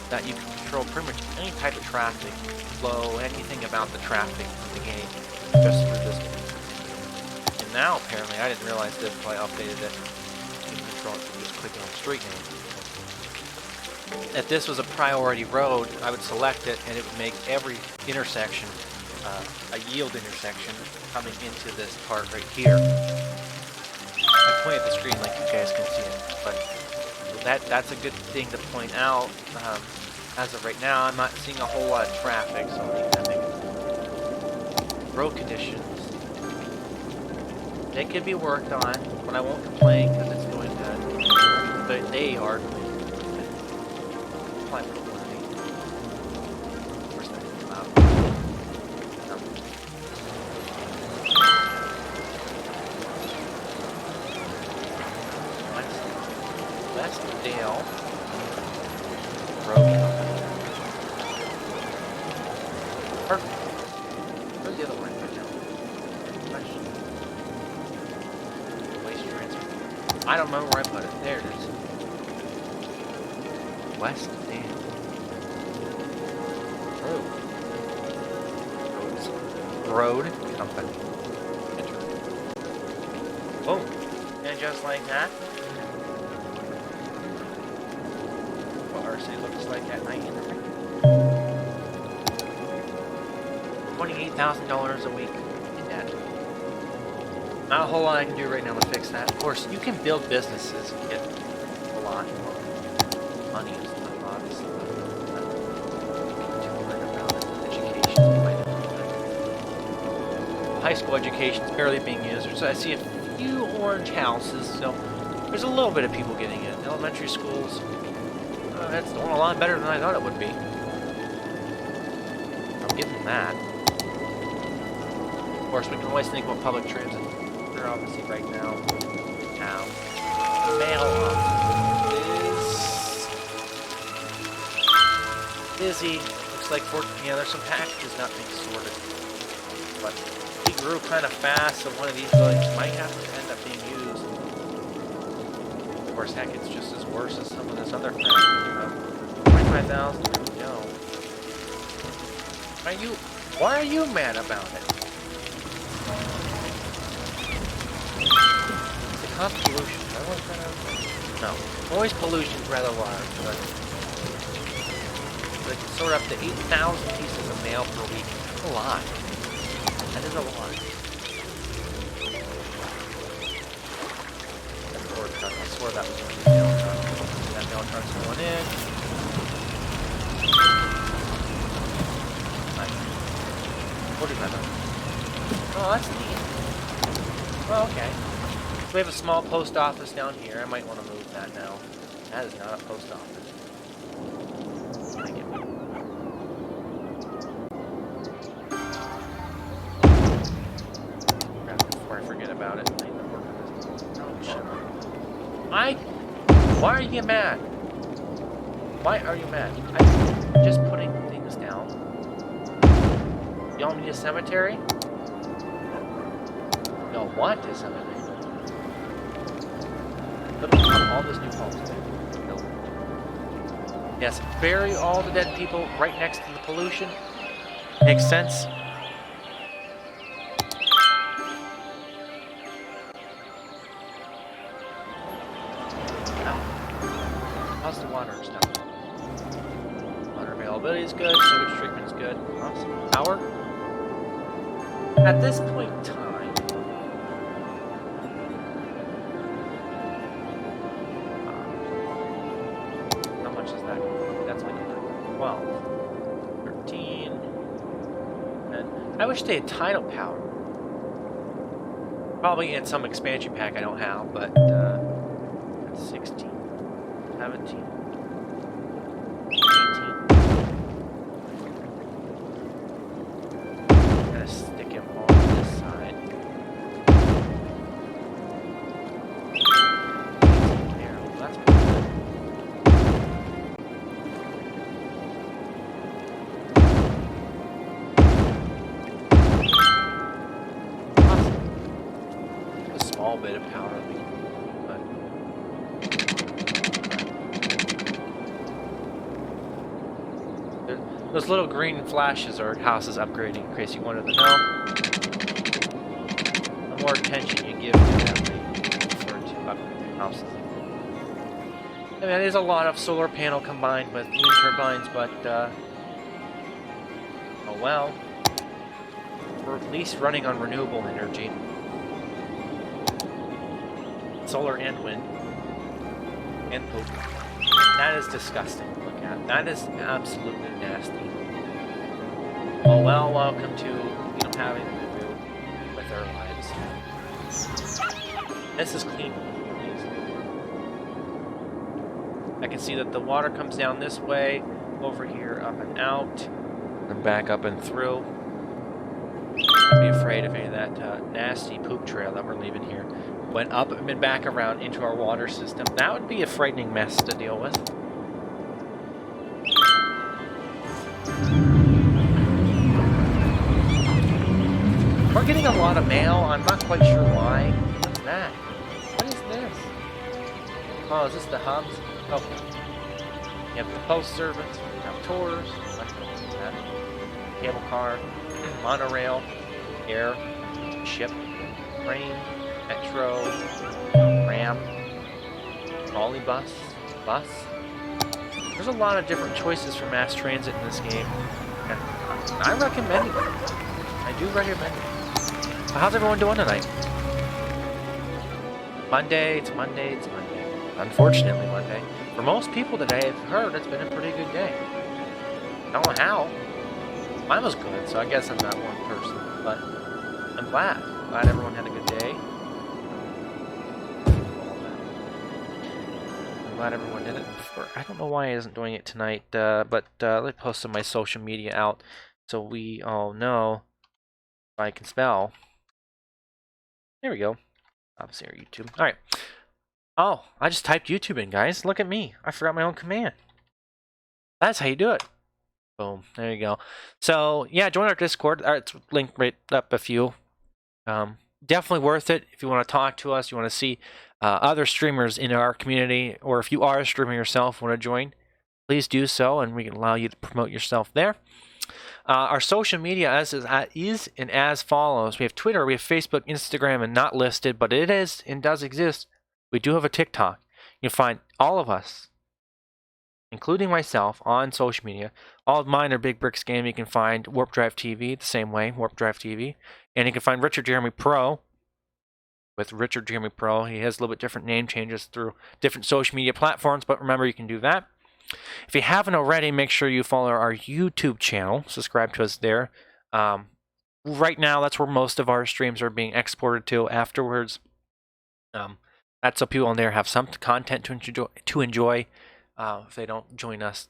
That you can control pretty much any type of traffic flow, anything about the traffic in the game, just through this one. And now, apparently, I didn't realize this until I updated it. You can control it from just clicking on the street name. If this was a priority road, I would select it, and it would make every intersection a yield intersection coming into this part right here. I point at the screen like you guys can see it, but that's a good thing to point out. As of right now, I'm not seeing a whole lot of traffic, so I think that makes sense. Road conditions. They could be worked on, but I won't complain because it's going good. But they are. Apply for quantity. Of course, that didn't come out. Westdale Road Company. Perfect. Where's the other one right now? Waste transfer. I don't remember where I put it. There it is. Westdale Road Company. Enter. Oh, and just like that, what our city looks like at night. $28,000 a week in debt. Not a whole lot I can do right now to fix that. Of course, you can build businesses and get a lot more money and stuff, obviously. But too worried about it. Education, you might have to do that. High school education is barely being used. So I see a few orange houses, so there's a little bit of people getting it. Elementary schools, that's doing a lot better than I thought it would be. I'll give them that. Of course, we can always think about public transit. They're obviously right now town. The mail is busy. Looks like there's some packages not being sorted. But he grew kind of fast, so one of these buildings might have to end up being used. Of course, heck, it's just as worse as some of this other crap. 25,000. There we go. Why are you mad about it? Not pollution. No. Noise pollution is rather large, but they can sort up to 8,000 pieces of mail per week. That's a lot. That is a lot. That forward truck. I swore that was going to be a mail truck. That mail truck's going in. Nice. 45. Oh, that's neat. Oh, okay. We have a small post office down here. I might want to move that now. That is not a post office. Dang it. Grab it before I forget about it. Oh, shit. Why are you mad? Why are you mad? I'm just putting things down. Y'all need a cemetery? Y'all want a cemetery? Look at all this new homes. Nope. Yes, bury all the dead people right next to the pollution. Makes sense. Now, how's the water and stuff? Water availability is good. Sewage treatment is good. Awesome. Power. At this point in time. I wish they had tidal power. Probably in some expansion pack I don't have, but that's 16, 17, 18. Gotta stick him on this side. There, well, that's pretty good. Bit of power, but those little green flashes are houses upgrading, in case you wanted to know. The more attention you give to them, they refer to upgrading houses. I mean, it is a lot of solar panel combined with wind turbines, but oh well. We're at least running on renewable energy. Solar and wind. And poop. That is disgusting to look at. That is absolutely nasty. Oh well, welcome to, having to do with our lives. This is clean. I can see that the water comes down this way, over here, up and out, and back up and through. I'd be afraid of any of that nasty poop trail that we're leaving here. Went up and back around into our water system. That would be a frightening mess to deal with. We're getting a lot of mail. I'm not quite sure why. What's that? What is this? Oh, is this the hubs? Oh. You have the post service, you have tours, cable car, monorail, air, ship, train, metro, ram, trolley bus. There's a lot of different choices for mass transit in this game, and I recommend it. do recommend it. So how's everyone doing tonight? Monday, it's Monday, it's Monday. Unfortunately, Monday. For most people today, I've heard it's been a pretty good day. I don't know how. Mine was good, so I guess I'm not one person. But I'm glad. Glad everyone had a good day. I'm glad everyone did it before. I don't know why I isn't doing it tonight, but let me post some of my social media out so we all know if I can spell. There we go. Obviously, our YouTube. All right. Oh, I just typed YouTube in, guys. Look at me. I forgot my own command. That's how you do it. Boom. There you go. So, yeah, join our Discord. It's linked right up a few. Definitely worth it if you want to talk to us, you want to see other streamers in our community, or if you are a streamer yourself, want to join, please do so, and we can allow you to promote yourself there. Our social media is and as follows. We have Twitter, we have Facebook, Instagram, and not listed, but it is and does exist. We do have a TikTok. You'll find all of us, including myself, on social media. All of mine are Big Bricks Game. You can find Warp Drive TV the same way, Warp Drive TV. And you can find Richard Jeremy Pro with Richard Jeremy Pro. He has a little bit different name changes through different social media platforms, but remember, you can do that. If you haven't already, make sure you follow our YouTube channel. Subscribe to us there. Right now, that's where most of our streams are being exported to afterwards. That's so people on there have some content to enjoy if they don't join us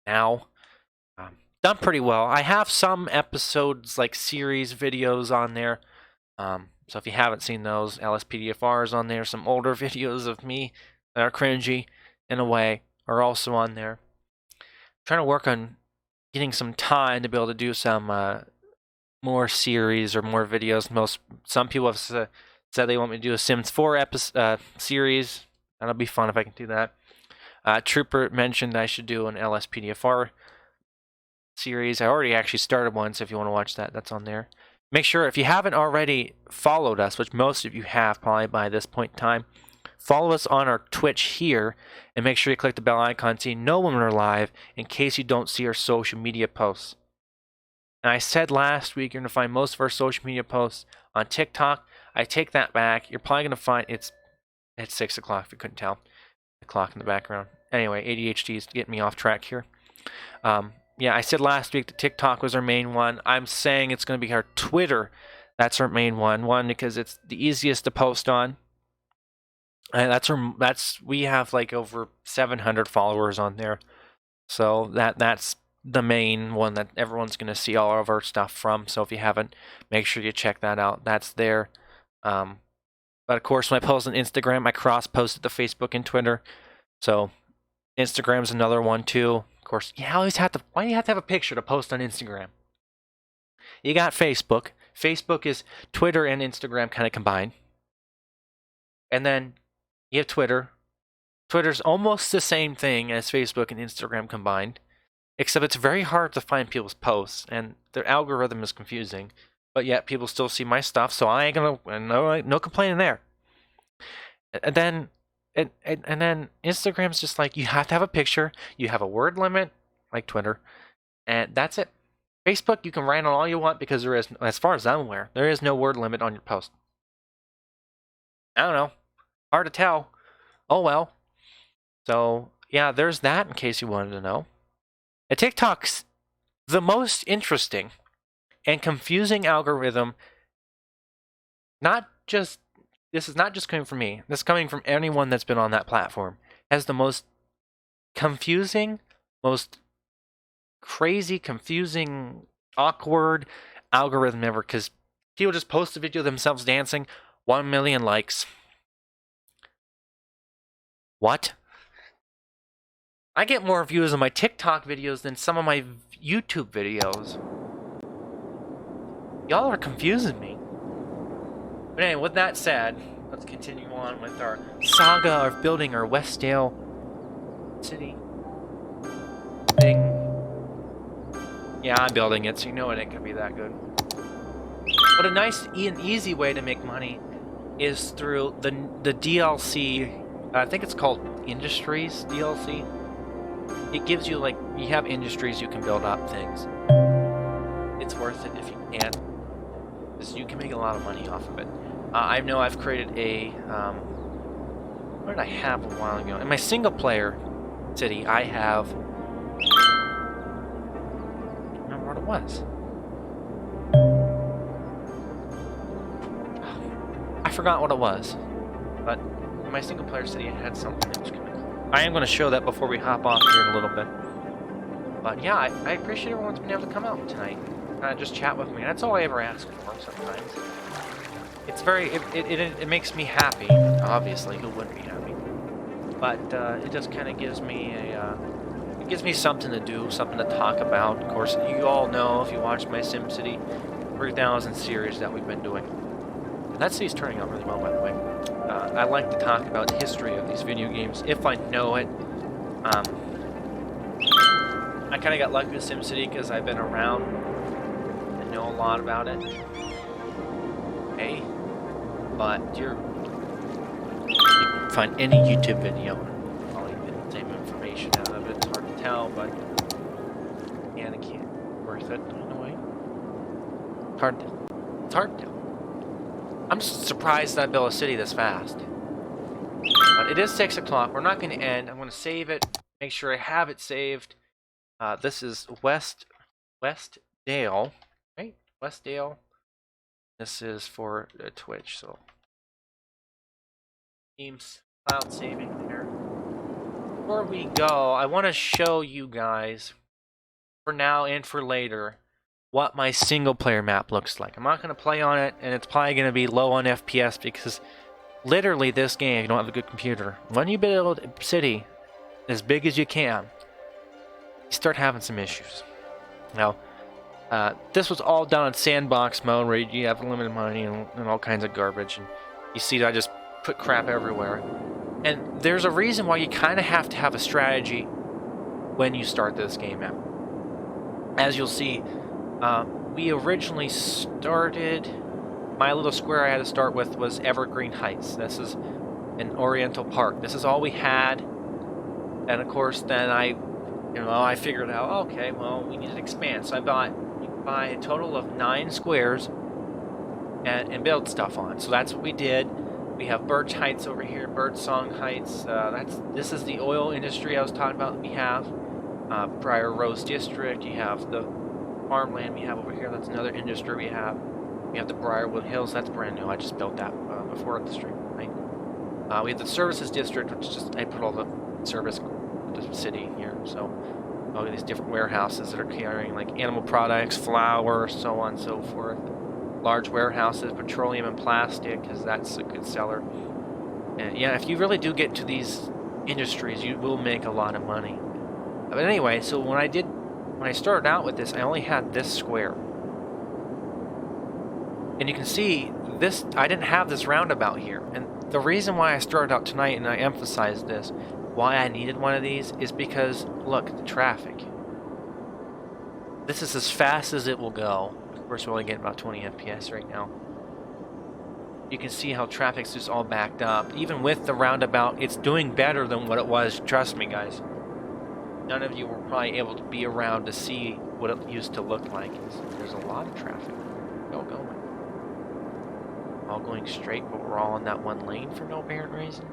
now. Done pretty well. I have some episodes, like series videos on there. So if you haven't seen those, LSPDFRs on there. Some older videos of me that are cringy in a way are also on there. Trying to work on getting some time to be able to do some more series or more videos. Some people have said they want me to do a Sims 4 series. That'll be fun if I can do that. Trooper mentioned I should do an LSPDFR series. I already actually started one, so if you want to watch that, that's on there. Make sure, if you haven't already followed us, which most of you have probably by this point in time, follow us on our Twitch here, and make sure you click the bell icon so you know when we're live, in case you don't see our social media posts. And I said last week you're going to find most of our social media posts on TikTok. I take that back. You're probably going to find it's 6 o'clock if you couldn't tell. The clock in the background. Anyway, ADHD is getting me off track here. Yeah, I said last week that TikTok was our main one. I'm saying it's going to be our Twitter. That's our main one. One, because it's the easiest to post on. And we have like over 700 followers on there. So that's the main one that everyone's going to see all of our stuff from. So if you haven't, make sure you check that out. That's there. But of course, when I post on Instagram, I cross-post it to Facebook and Twitter. So Instagram's another one too. Of course, why do you have to have a picture to post on Instagram? You got Facebook. Facebook is Twitter and Instagram kind of combined. And then you have Twitter. Twitter's almost the same thing as Facebook and Instagram combined, except it's very hard to find people's posts, and their algorithm is confusing. But yet people still see my stuff, so I ain't gonna no complaining there. And then Instagram's just like, you have to have a picture, you have a word limit, like Twitter, and that's it. Facebook, you can write on all you want because there is, as far as I'm aware, there is no word limit on your post. I don't know. Hard to tell. Oh well. So, yeah, there's that in case you wanted to know. And TikTok's the most interesting and confusing algorithm. This is not just coming from me. This is coming from anyone that's been on that platform. Has the most confusing, most crazy, confusing, awkward algorithm ever. Because people just post a video of themselves dancing, 1 million likes. What? I get more views on my TikTok videos than some of my YouTube videos. Y'all are confusing me. But anyway, with that said, let's continue on with our saga of building our Westdale city thing. Yeah, I'm building it, so you know it ain't gonna be that good. But a nice and easy way to make money is through the DLC. I think it's called Industries DLC. It gives you, like, you have industries, you can build up things. It's worth it if you can. because you can make a lot of money off of it. I know I've created a, what did I have a while ago? In my single player city, I have, I don't remember what it was. I forgot what it was, but in my single player city, I had something that was kind of cool. I am going to show that before we hop off here in a little bit. But yeah, I appreciate everyone's been able to come out tonight. Just chat with me. That's all I ever ask for sometimes. It's very, it makes me happy, obviously, who wouldn't be happy? But it just kind of gives me it gives me something to do, something to talk about. Of course, you all know, if you watched my SimCity 3000 series that we've been doing. And that city's turning out really well, by the way. I like to talk about the history of these video games, if I know it. I kind of got lucky with SimCity because I've been around and know a lot about it. Hey, but you can find any YouTube video, probably get the same information out of it. It's hard to tell, but and it can't worth it in a way. It's hard to tell. I'm just surprised that I built a city this fast. But it is 6 o'clock. We're not going to end. I'm going to save it. Make sure I have it saved. This is Westdale, right? Westdale. This is for Twitch, so Teams cloud saving there. Before we go, I want to show you guys, for now and for later, what my single player map looks like. I'm not going to play on it, and it's probably going to be low on FPS because literally this game, if you don't have a good computer, when you build a city as big as you can, you start having some issues. Now, this was all done in sandbox mode where you have limited money and all kinds of garbage. And you see that I just put crap everywhere. And there's a reason why you kind of have to have a strategy when you start this game out. As you'll see, we originally started, my little square I had to start with was Evergreen Heights. This is an Oriental Park. This is all we had. And of course, then I figured out, okay, well, we need to expand. So I buy a total of 9 squares and build stuff on. So that's what we did. We have Birch Heights over here, Birdsong Heights. This is the oil industry I was talking about that we have. Briar Rose District. You have the farmland we have over here. That's another industry we have. We have the Briarwood Hills. That's brand new. I just built that before the stream. Right? We have the Services District, which is just I put all the service the city here. So all these different warehouses that are carrying like animal products, flour, so on and so forth. Large warehouses, petroleum and plastic, because that's a good seller. And yeah, if you really do get to these industries, you will make a lot of money. But anyway, so when I started out with this, I only had this square. And you can see this, I didn't have this roundabout here. And the reason why I started out tonight, and I emphasized this, why I needed one of these, is because, look, the traffic. This is as fast as it will go. Of course, we're only getting about 20 FPS right now. You can see how traffic's just all backed up. Even with the roundabout, it's doing better than what it was. Trust me, guys. None of you were probably able to be around to see what it used to look like. There's a lot of traffic. All going. All going straight, but we're all in that one lane for no apparent reason.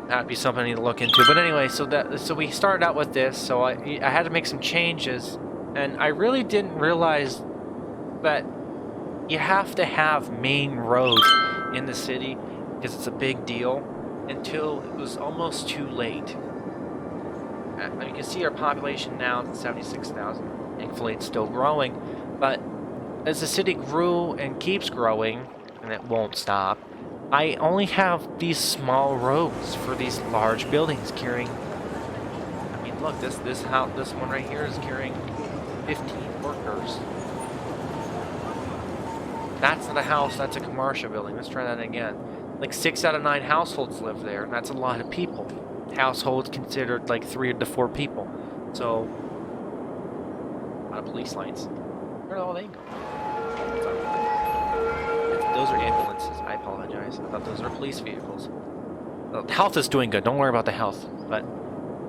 That'd be something I need to look into. But anyway, so we started out with this, so I had to make some changes, and I really didn't realize that you have to have main roads in the city because it's a big deal until it was almost too late. You can see our population now is 76,000. Thankfully, it's still growing, but as the city grew and keeps growing, and it won't stop, I only have these small roads for these large buildings carrying. I mean, look, this one right here is carrying 15 workers. That's not a house, that's a commercial building. Let's try that again. Like 6 out of 9 households live there, and that's a lot of people. Households considered like 3 to 4 people. So, a lot of police lights. Where do all they go? Those are ambulances. I apologize. I thought those were police vehicles. The health is doing good. Don't worry about the health. But,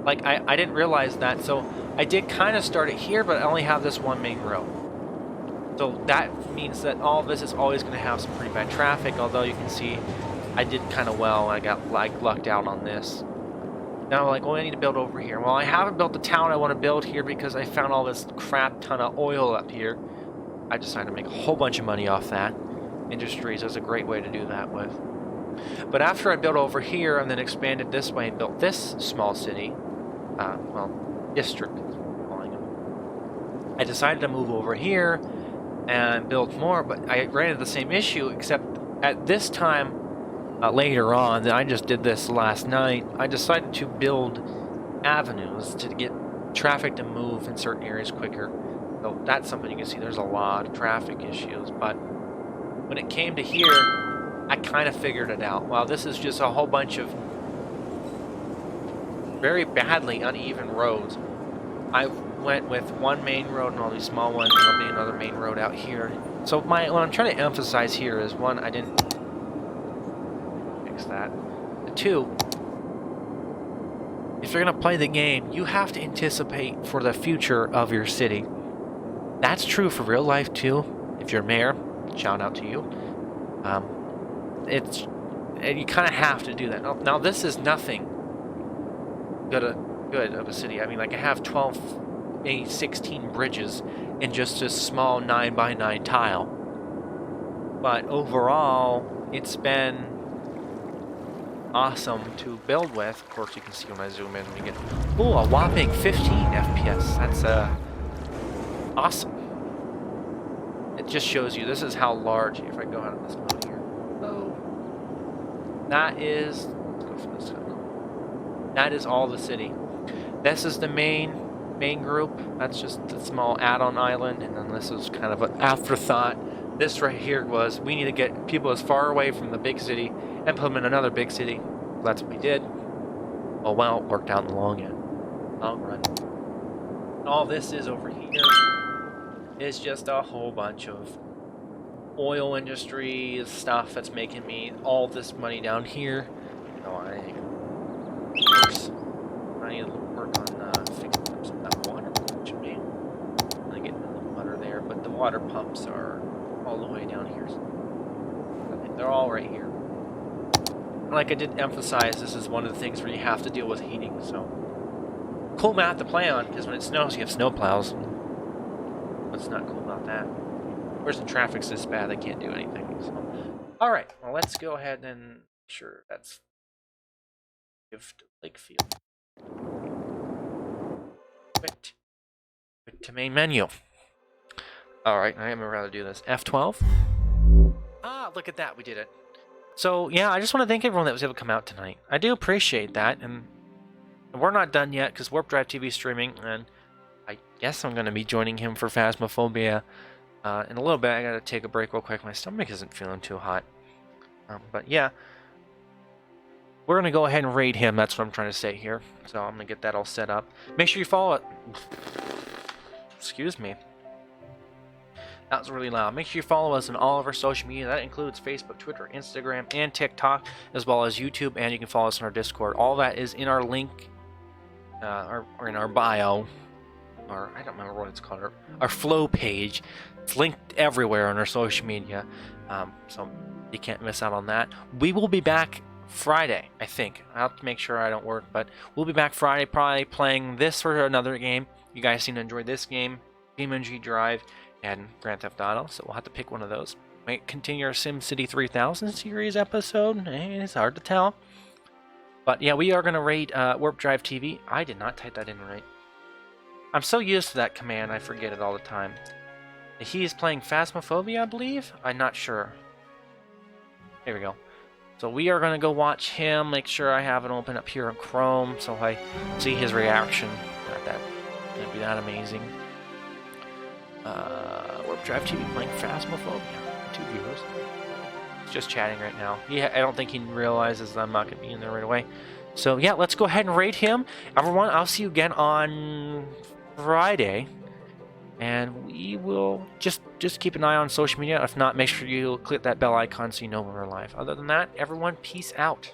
like, I didn't realize that. So, I did kind of start it here, but I only have this one main road. So that means that all of this is always going to have some pretty bad traffic, although you can see I did kind of well. I got like lucked out on this. Now I'm like, oh, I need to build over here. Well, I haven't built the town I want to build here because I found all this crap ton of oil up here. I decided to make a whole bunch of money off that. Industries is a great way to do that with. But after I built over here and then expanded this way and built this small city, well, district, I'm calling it, I decided to move over here and build more, but I ran into the same issue, except at this time, later on, I just did this last night, I decided to build avenues to get traffic to move in certain areas quicker. So that's something you can see. There's a lot of traffic issues, but when it came to here, I kind of figured it out. Wow, this is just a whole bunch of very badly uneven roads. I went with one main road and all these small ones, and there'll be another main road out here. So what I'm trying to emphasize here is, one, I didn't fix that. Two, if you're going to play the game, you have to anticipate for the future of your city. That's true for real life too. If you're mayor, shout out to you. You kind of have to do that. Now this is nothing good of a city. I mean, like, I have 12, maybe 16 bridges in just a small 9x9 tile. But overall, it's been awesome to build with. Of course, you can see when I zoom in, we get, ooh, a whopping 15 FPS. That's awesome. It just shows you this is how large. If I go out of this mode here, that is, let's go for this one. That is all the city. This is the main group. That's just the small add-on island, and then this is kind of an afterthought. This right here was, we need to get people as far away from the big city and put them in another big city. That's what we did. Well, it worked out in the long run. All this is over here is just a whole bunch of oil industry stuff that's making me all this money down here. So I need to work on fixing up some of that water pollution, man. I get the water there, but the water pumps are all the way down here. They're all right here. Like I did emphasize, this is one of the things where you have to deal with heating, so cool map to play on, because when it snows you have snow plows. What's not cool about that? Where's the traffic's this bad they can't do anything. So. Alright, well, let's go ahead and sure that's Gift Lakefield. Quit to main menu. Alright, I remember how to do this. F12. Ah, look at that, we did it. So, yeah, I just want to thank everyone that was able to come out tonight. I do appreciate that, and we're not done yet, because Warp Drive TV is streaming, and I guess I'm going to be joining him for Phasmophobia in a little bit. I got to take a break real quick. My stomach isn't feeling too hot. But, yeah, we're going to go ahead and raid him. That's what I'm trying to say here. So I'm going to get that all set up. Make sure you follow it. Excuse me. That was really loud. Make sure you follow us on all of our social media. That includes Facebook, Twitter, Instagram, and TikTok, as well as YouTube, and you can follow us on our Discord. All that is in our link, or in our bio, or I don't remember what it's called, our flow page. It's linked everywhere on our social media, so you can't miss out on that. We will be back Friday, I think. I'll have to make sure I don't work, but we'll be back Friday, probably playing this or another game. You guys seem to enjoy this game, BeamNG Drive, and Grand Theft Auto, so we'll have to pick one of those. Might continue our SimCity 3000 series episode. It's hard to tell. But yeah, we are going to raid Warp Drive TV. I did not type that in right. I'm so used to that command, I forget it all the time. He is playing Phasmophobia, I believe? I'm not sure. There we go. So we are going to go watch him, make sure I have it open up here in Chrome so I see his reaction. Not that it's going to be that amazing. Warp Drive TV playing Phasmophobia. 2 viewers. He's just chatting right now. I don't think he realizes I'm not going to be in there right away. So yeah, let's go ahead and raid him. Everyone, I'll see you again on Friday. And we will just keep an eye on social media. If not, make sure you click that bell icon so you know when we're live. Other than that, everyone, peace out.